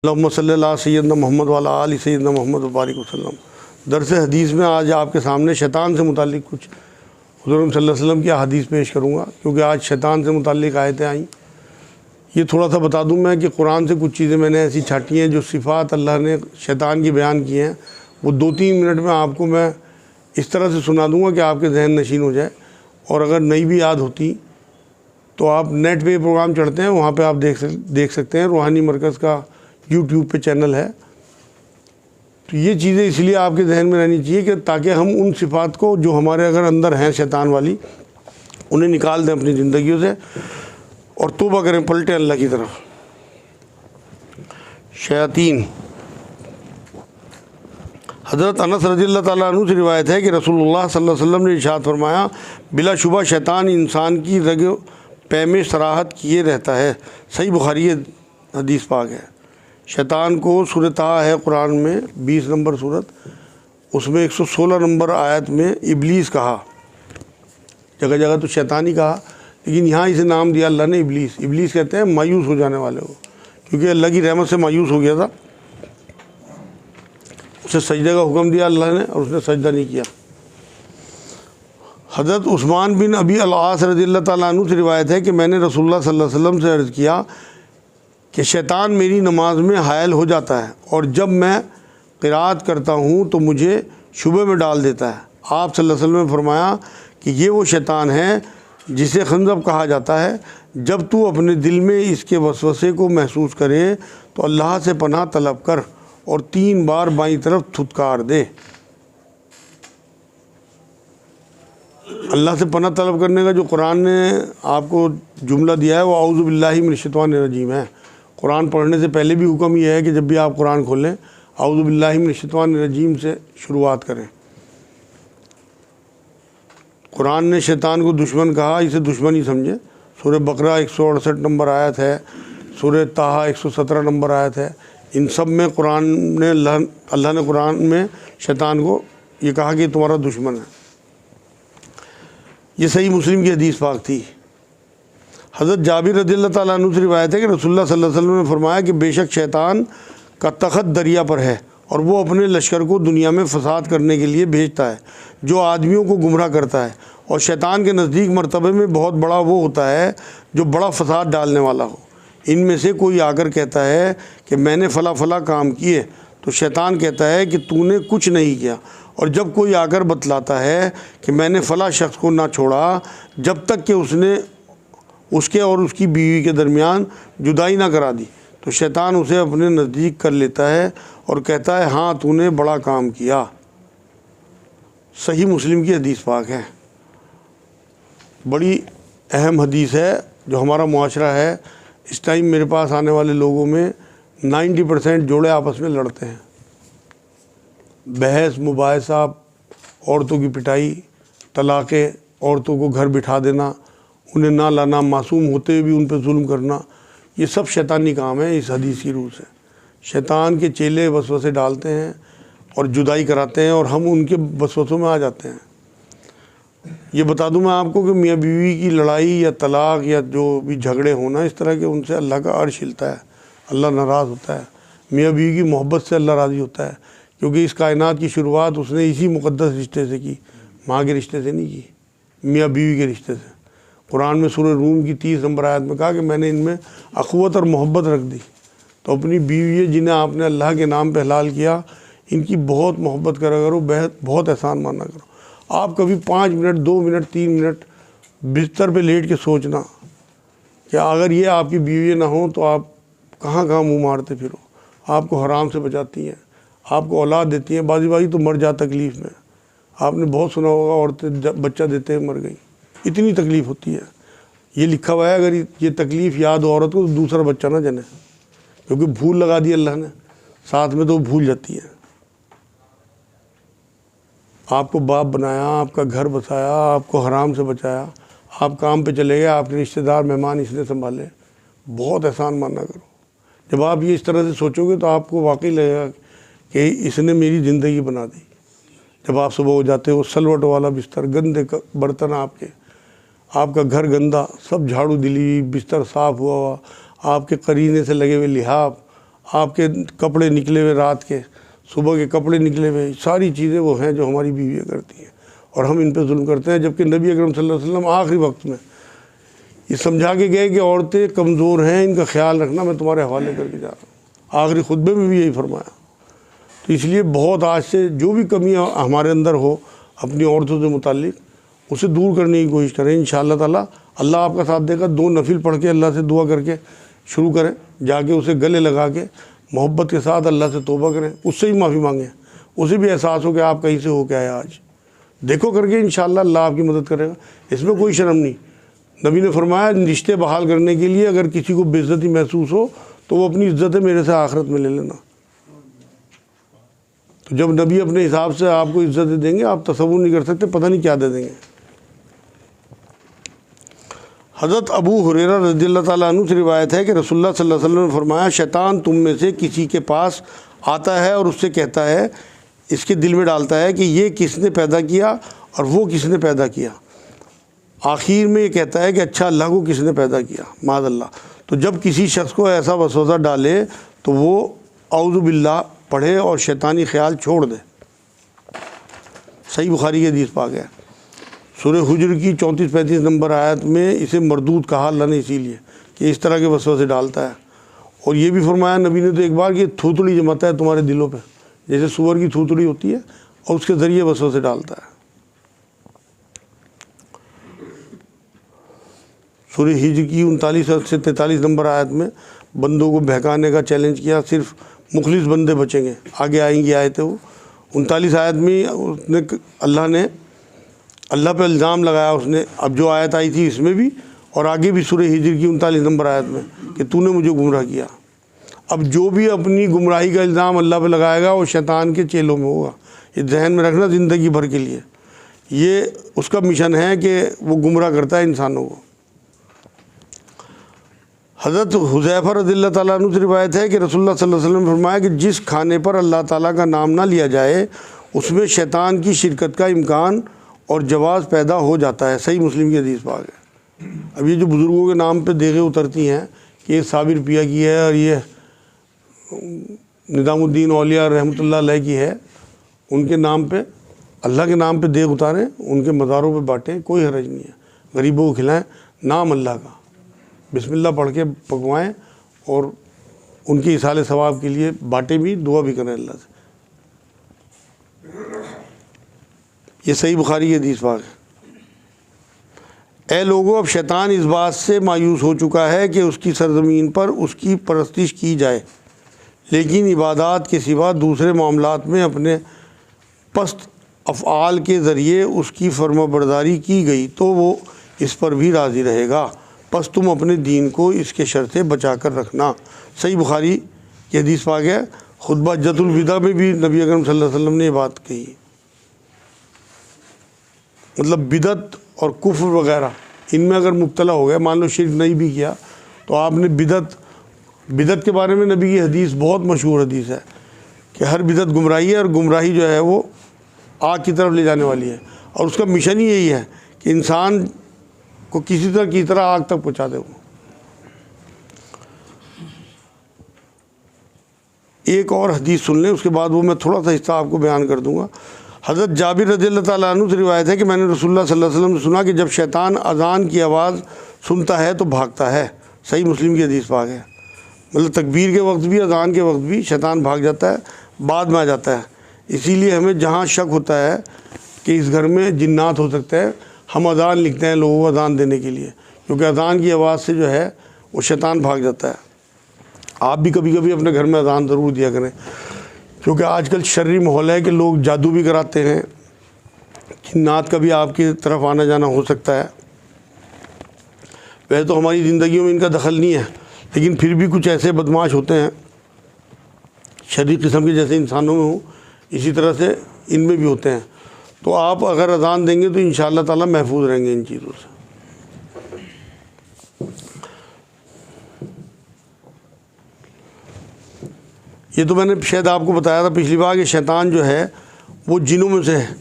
اللہم صلی اللہ سیدنا محمد وعلی آل سیدنا محمد وبارک وسلم۔ درس حدیث میں آج آپ کے سامنے شیطان سے متعلق کچھ حضور صلی اللہ علیہ وسلم کی حدیث پیش کروں گا، کیونکہ آج شیطان سے متعلق آیتیں آئیں۔ یہ تھوڑا سا بتا دوں میں کہ قرآن سے کچھ چیزیں میں نے ایسی چھانٹی ہیں جو صفات اللہ نے شیطان کی بیان کی ہیں، وہ 2-3 منٹ میں آپ کو میں اس طرح سے سنا دوں گا کہ آپ کے ذہن نشین ہو جائے، اور اگر نہیں بھی یاد ہوتی تو آپ نیٹ پہ پروگرام چڑھتے ہیں، وہاں پہ آپ دیکھ سکتے ہیں۔ روحانی مرکز کا یوٹیوب پہ چینل ہے۔ تو یہ چیزیں اس لیے آپ کے ذہن میں رہنی چاہیے کہ تاکہ ہم ان صفات کو جو ہمارے اگر اندر ہیں شیطان والی، انہیں نکال دیں اپنی زندگیوں سے اور توبہ کریں، پلٹیں اللہ کی طرف۔ شیاطین، حضرت انس رضی اللہ تعالیٰ عنہ سے روایت ہے کہ رسول اللہ صلی اللہ علیہ وسلم نے ارشاد فرمایا، بلا شبہ شیطان انسان کی رگ پے میں سراحت کیے رہتا ہے۔ صحیح بخاری حدیث پاک ہے۔ شیطان کو سورہ طٰہٰ ہے قرآن میں 20 نمبر سورت، اس میں 116 نمبر آیت میں ابلیس کہا، جگہ جگہ تو شیطان ہی کہا، لیکن یہاں اسے نام دیا اللہ نے ابلیس۔ ابلیس کہتے ہیں مایوس ہو جانے والے کو، کیونکہ اللہ کی رحمت سے مایوس ہو گیا تھا، اسے سجدے کا حکم دیا اللہ نے اور اس نے سجدہ نہیں کیا۔ حضرت عثمان بن ابی العاص رضی اللہ تعالیٰ عنہ سے روایت ہے کہ میں نے رسول اللہ صلی اللہ علیہ وسلم سے عرض کیا کہ شیطان میری نماز میں حائل ہو جاتا ہے، اور جب میں قرات کرتا ہوں تو مجھے شبہ میں ڈال دیتا ہے۔ آپ صلی اللہ علیہ وسلم نے فرمایا کہ یہ وہ شیطان ہے جسے خنزب کہا جاتا ہے، جب تو اپنے دل میں اس کے وسوسے کو محسوس کرے تو اللہ سے پناہ طلب کر اور 3 بار بائیں طرف تھتکار دے۔ اللہ سے پناہ طلب کرنے کا جو قرآن نے آپ کو جملہ دیا ہے وہ اعوذ باللہ من الشیطان الرجیم ہے۔ قرآن پڑھنے سے پہلے بھی حکم یہ ہے کہ جب بھی آپ قرآن کھولیں اعوذ باللہ من الشیطان الرجیم سے شروعات کریں۔ قرآن نے شیطان کو دشمن کہا، اسے دشمن ہی سمجھے۔ سورہ بقرہ 168 نمبر آیت ہے، سورہ طٰہٰ 117 نمبر آیت ہے، ان سب میں اللہ نے قرآن میں شیطان کو یہ کہا کہ تمہارا دشمن ہے۔ یہ صحیح مسلم کی حدیث پاک تھی۔ حضرت جابر رضی اللہ تعالیٰ عنہ سے روایت ہے کہ رسول اللہ صلی اللہ علیہ وسلم نے فرمایا کہ بے شک شیطان کا تخت دریا پر ہے، اور وہ اپنے لشکر کو دنیا میں فساد کرنے کے لیے بھیجتا ہے جو آدمیوں کو گمراہ کرتا ہے، اور شیطان کے نزدیک مرتبے میں بہت بڑا وہ ہوتا ہے جو بڑا فساد ڈالنے والا ہو۔ ان میں سے کوئی آ کر کہتا ہے کہ میں نے فلاں فلاں کام کیے، تو شیطان کہتا ہے کہ تو نے کچھ نہیں کیا، اور جب کوئی آ کر بتلاتا ہے کہ میں نے فلاں شخص کو نہ چھوڑا جب تک کہ اس نے اس کے اور اس کی بیوی کے درمیان جدائی نہ کرا دی، تو شیطان اسے اپنے نزدیک کر لیتا ہے اور کہتا ہے ہاں تو نے بڑا کام کیا۔ صحیح مسلم کی حدیث پاک ہے۔ بڑی اہم حدیث ہے جو ہمارا معاشرہ ہے، اس ٹائم میرے پاس آنے والے لوگوں میں 90% جوڑے آپس میں لڑتے ہیں، بحث مباحثہ، عورتوں کی پٹائی، طلاقیں، عورتوں کو گھر بٹھا دینا، انہیں نہ لانا، معصوم ہوتے ہوئے بھی ان پہ ظلم کرنا، یہ سب شیطانی کام ہے۔ اس حدیث کی روح سے شیطان کے چیلے وسوسے ڈالتے ہیں اور جدائی کراتے ہیں، اور ہم ان کے وسوسوں میں آ جاتے ہیں۔ یہ بتا دوں میں آپ کو کہ میاں بیوی کی لڑائی یا طلاق یا جو بھی جھگڑے ہونا اس طرح کے، ان سے اللہ کا عرش ہلتا ہے، اللہ ناراض ہوتا ہے۔ میاں بیوی کی محبت سے اللہ راضی ہوتا ہے، کیونکہ اس کائنات کی شروعات اس نے اسی مقدس رشتے سے کی، ماں کے رشتے سے نہیں کی، میاں بیوی کے رشتے سے۔ قرآن میں سورہ روم کی 30 نمبر آیت میں کہا کہ میں نے ان میں اخوت اور محبت رکھ دی۔ تو اپنی بیوی جنہیں آپ نے اللہ کے نام پہ حلال کیا، ان کی بہت محبت کرا کرو، بہت احسان مانا کرو۔ آپ کبھی 5 منٹ 2 منٹ 3 منٹ بستر پہ لیٹ کے سوچنا کہ اگر یہ آپ کی بیوی نہ ہوں تو آپ کہاں کہاں منہ مارتے پھرو۔ آپ کو حرام سے بچاتی ہیں، آپ کو اولاد دیتی ہیں، بازی تو مر جا تکلیف میں۔ آپ نے بہت سنا ہوگا عورتیں بچہ دیتے ہیں مر گئی، اتنی تکلیف ہوتی ہے۔ یہ لکھا ہوا ہے اگر یہ تکلیف یاد ہو عورت کو تو دوسرا بچہ نہ جنے، کیونکہ بھول لگا دی اللہ نے ساتھ میں، تو وہ بھول جاتی ہے۔ آپ کو باپ بنایا، آپ کا گھر بسایا، آپ کو حرام سے بچایا، آپ کام پہ چلے گئے، آپ کے رشتہ دار مہمان اس نے سنبھالے، بہت احسان ماننا کرو۔ جب آپ یہ اس طرح سے سوچو گے تو آپ کو واقعی لگے گا کہ اس نے میری زندگی بنا دی۔ جب آپ صبح ہو جاتے ہو، سلوٹ والا بستر، گندے برتن آپ کا گھر گندا، سب جھاڑو دلی، بستر صاف ہوا، آپ کے قرینے سے لگے ہوئے لحاف، آپ کے کپڑے نکلے ہوئے رات کے، صبح کے کپڑے نکلے ہوئے، ساری چیزیں وہ ہیں جو ہماری بیویاں کرتی ہیں اور ہم ان پہ ظلم کرتے ہیں، جبکہ نبی اکرم صلی اللہ علیہ وسلم آخری وقت میں یہ سمجھا کے گئے کہ عورتیں کمزور ہیں، ان کا خیال رکھنا، میں تمہارے حوالے کر کے جا رہا ہوں۔ آخری خطبے میں بھی یہی فرمایا۔ تو اس لیے بہت آج سے جو بھی کمیاں ہمارے اندر ہو اپنی عورتوں سے متعلق، اسے دور کرنے کی کوشش کریں، انشاءاللہ تعالیٰ اللہ آپ کا ساتھ دے گا۔ 2 نفل پڑھ کے اللہ سے دعا کر کے شروع کریں، جا کے اسے گلے لگا کے محبت کے ساتھ اللہ سے توبہ کریں، اس سے ہی معافی مانگیں، اسے بھی احساس ہو کہ آپ کہیں سے ہو کے آئے آج، دیکھو کر کے انشاءاللہ اللہ آپ کی مدد کرے گا، اس میں کوئی شرم نہیں۔ نبی نے فرمایا رشتے بحال کرنے کے لیے اگر کسی کو بے عزتی محسوس ہو تو وہ اپنی عزتیں میرے سے آخرت میں لے لینا۔ تو جب نبی اپنے حساب سے آپ کو عزتیں دیں گے، آپ تصور نہیں کر سکتے پتہ نہیں کیا دے دیں گے۔ حضرت ابو ہریرہ رضی اللہ تعالیٰ عنہ سے روایت ہے کہ رسول اللہ صلی اللہ علیہ وسلم نے فرمایا شیطان تم میں سے کسی کے پاس آتا ہے اور اس سے کہتا ہے، اس کے دل میں ڈالتا ہے کہ یہ کس نے پیدا کیا اور وہ کس نے پیدا کیا، آخر میں یہ کہتا ہے کہ اچھا اللہ کو کس نے پیدا کیا، معاذ اللہ۔ تو جب کسی شخص کو ایسا وسوسہ ڈالے تو وہ اعوذ باللہ پڑھے اور شیطانی خیال چھوڑ دے۔ صحیح بخاری کی حدیث پاک ہے، سورہ حجر کی 34-35 نمبر آیت میں اسے مردود کہا اللہ نے، اسی لیے کہ اس طرح کے وسوسے ڈالتا ہے۔ اور یہ بھی فرمایا نبی نے تو ایک بار کہ تھوتڑی جماتا ہے تمہارے دلوں پہ، جیسے سور کی تھوتڑی ہوتی ہے، اور اس کے ذریعے وسوسے ڈالتا ہے۔ سورہ ہجر کی 39 سے 43 نمبر آیت میں بندوں کو بہکانے کا چیلنج کیا، صرف مخلص بندے بچیں گے، آگے آئیں گی آیتیں وہ 39 آیت میں اس نے اللہ نے اللہ پہ الزام لگایا، اس نے اب جو آیت آئی تھی اس میں بھی اور آگے بھی سورہ ہجر کی 39 نمبر آیت میں کہ تو نے مجھے گمراہ کیا۔ اب جو بھی اپنی گمراہی کا الزام اللہ پہ لگائے گا وہ شیطان کے چیلوں میں ہوگا، یہ ذہن میں رکھنا زندگی بھر کے لیے، یہ اس کا مشن ہے کہ وہ گمراہ کرتا ہے انسانوں کو۔ حضرت حذیفہ رضی اللہ تعالیٰ عنہ سے روایت ہے کہ رسول اللہ صلی اللہ علیہ وسلم نے فرمایا کہ جس کھانے پر اللہ تعالیٰ کا نام نہ لیا جائے اس میں شیطان کی شرکت کا امکان اور جواز پیدا ہو جاتا ہے۔ صحیح مسلم کی حدیث پاک ہے۔ اب یہ جو بزرگوں کے نام پہ دیگیں اترتی ہیں کہ یہ صابر پیا کی ہے اور یہ نظام الدین اولیاء رحمۃ اللہ علیہ کی ہے، ان کے نام پہ اللہ کے نام پہ دیگ اتاریں، ان کے مزاروں پہ بانٹیں، کوئی حرج نہیں ہے، غریبوں کو کھلائیں، نام اللہ کا بسم اللہ پڑھ کے پکوائیں اور ان کی ایصال ثواب کے لیے بانٹیں بھی، دعا بھی کریں اللہ سے۔ یہ صحیح بخاری کی حدیث پاک ہے۔ اے لوگو، اب شیطان اس بات سے مایوس ہو چکا ہے کہ اس کی سرزمین پر اس کی پرستش کی جائے، لیکن عبادات کے سوا دوسرے معاملات میں اپنے پست افعال کے ذریعے اس کی فرما برداری کی گئی تو وہ اس پر بھی راضی رہے گا، پس تم اپنے دین کو اس کے شر سے بچا کر رکھنا۔ صحیح بخاری کی حدیث پاک ہے۔ خطبہ حجۃ الوداع میں بھی نبی اکرم صلی اللہ علیہ وسلم نے یہ بات کہی، مطلب بدعت اور کفر وغیرہ ان میں اگر مبتلا ہو گیا، مان لو شرک نہیں بھی کیا، تو آپ نے بدعت کے بارے میں نبی کی حدیث بہت مشہور حدیث ہے کہ ہر بدعت گمراہی ہے اور گمراہی جو ہے وہ آگ کی طرف لے جانے والی ہے، اور اس کا مشن ہی یہی ہے کہ انسان کو کسی طرح آگ تک پہنچا دے۔ وہ ایک اور حدیث سن لیں، اس کے بعد وہ میں تھوڑا سا حصہ آپ کو بیان کر دوں گا۔ حضرت جابر رضی اللہ تعالیٰ عنہ سے روایت ہے کہ میں نے رسول اللہ صلی اللہ علیہ وسلم سے سنا کہ جب شیطان اذان کی آواز سنتا ہے تو بھاگتا ہے۔ صحیح مسلم کی حدیث پاک ہے، مطلب تکبیر کے وقت بھی اذان کے وقت بھی شیطان بھاگ جاتا ہے، بعد میں آ جاتا ہے۔ اسی لیے ہمیں جہاں شک ہوتا ہے کہ اس گھر میں جنات ہو سکتے ہیں، ہم اذان لکھتے ہیں لوگوں کو اذان دینے کے لیے، کیونکہ اذان کی آواز سے جو ہے وہ شیطان بھاگ جاتا ہے۔ آپ بھی کبھی کبھی اپنے گھر میں اذان ضرور دیا کریں، کیونکہ آج کل شرری ماحول ہے کہ لوگ جادو بھی کراتے ہیں، جنات کا بھی آپ کی طرف آنا جانا ہو سکتا ہے۔ ویسے تو ہماری زندگیوں میں ان کا دخل نہیں ہے، لیکن پھر بھی کچھ ایسے بدماش ہوتے ہیں شرری قسم کے، جیسے انسانوں میں ہوں اسی طرح سے ان میں بھی ہوتے ہیں۔ تو آپ اگر اذان دیں گے تو انشاءاللہ تعالیٰ محفوظ رہیں گے ان چیزوں سے۔ یہ تو میں نے شاید آپ کو بتایا تھا پچھلی بار کہ شیطان جو ہے وہ جنوں میں سے ہے۔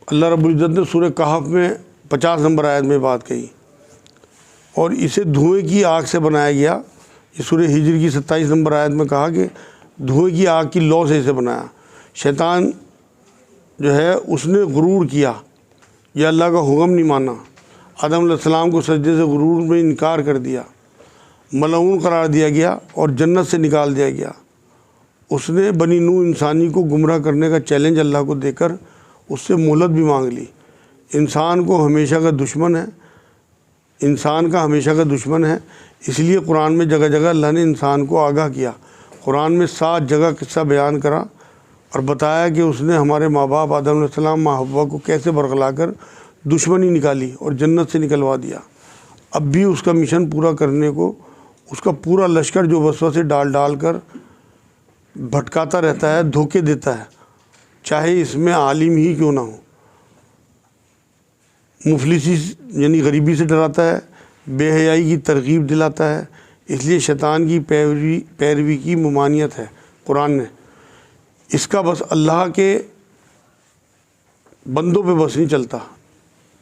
اللہ رب العزت نے سورہ کہف میں 50 نمبر آیت میں بات کہی، اور اسے دھوئیں کی آگ سے بنایا گیا. یہ سورہ ہجر کی 27 نمبر آیت میں کہا کہ دھوئیں کی آگ کی لو سے اسے بنایا. شیطان جو ہے اس نے غرور کیا، یہ اللہ کا حکم نہیں مانا، آدم علیہ السلام کو سجدے سے غرور میں انکار کر دیا، ملعون قرار دیا گیا اور جنت سے نکال دیا گیا. اس نے بنی نوح انسانی کو گمراہ کرنے کا چیلنج اللہ کو دے کر اس سے مہلت بھی مانگ لی. انسان کا ہمیشہ کا دشمن ہے. اس لیے قرآن میں جگہ جگہ اللہ نے انسان کو آگاہ کیا. قرآن میں 7 جگہ قصہ بیان کرا اور بتایا کہ اس نے ہمارے ماں باپ آدم علیہ السلام ماں حوا کو کیسے برگلا کر دشمنی نکالی اور جنت سے نکلوا دیا. اب بھی اس کا مشن پورا کرنے کو اس کا پورا لشکر جو وسوسے ڈال کر بھٹکاتا رہتا ہے، دھوکے دیتا ہے، چاہے اس میں عالم ہی کیوں نہ ہو. مفلسی یعنی غریبی سے ڈراتا ہے، بے حیائی کی ترغیب دلاتا ہے. اس لیے شیطان کی پیروی کی ممانعت ہے قرآن نے. اس کا بس اللہ کے بندوں پہ بس نہیں چلتا،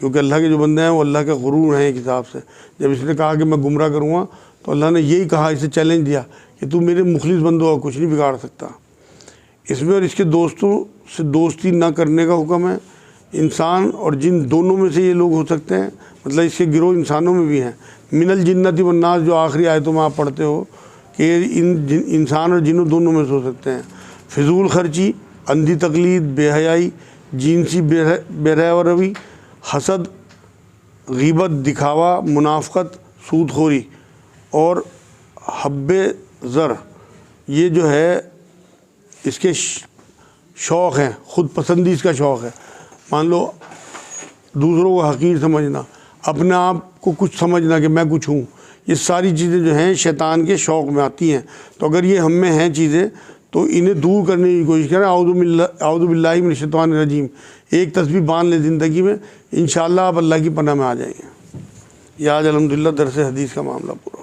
کیونکہ اللہ کے جو بندے ہیں وہ اللہ کے غرور ہیں ایک حساب سے. جب اس نے کہا کہ میں گمراہ کروں گا تو اللہ نے یہی کہا، اسے چیلنج دیا کہ تو میرے مخلص بندوں کا کچھ نہیں بگاڑ سکتا. اس میں اور اس کے دوستوں سے دوستی نہ کرنے کا حکم ہے. انسان اور جن دونوں میں سے یہ لوگ ہو سکتے ہیں، مطلب اس کے گروہ انسانوں میں بھی ہیں. من الجنت والناس جو آخری آیتوں میں آپ پڑھتے ہو کہ انسان اور جنوں دونوں میں سے ہو سکتے ہیں. فضول خرچی، اندھی تقلید، بے حیائی، جنسی بے رحم روی، حسد، غیبت، دکھاوا، منافقت، سود خوری اور حب زر، یہ جو ہے اس کے شوق ہیں. خود پسندی اس کا شوق ہے. مان لو دوسروں کو حقیر سمجھنا، اپنے آپ کو کچھ سمجھنا کہ میں کچھ ہوں، یہ ساری چیزیں جو ہیں شیطان کے شوق میں آتی ہیں. تو اگر یہ ہم میں ہیں چیزیں تو انہیں دور کرنے کی کوشش کریں. اعوذ باللہ من الشیطان الرجیم ایک تسبیح باندھ لیں زندگی میں، انشاءاللہ آپ اللہ کی پناہ میں آ جائیں گے. یہ آج الحمدللہ درس حدیث کا معاملہ پورا.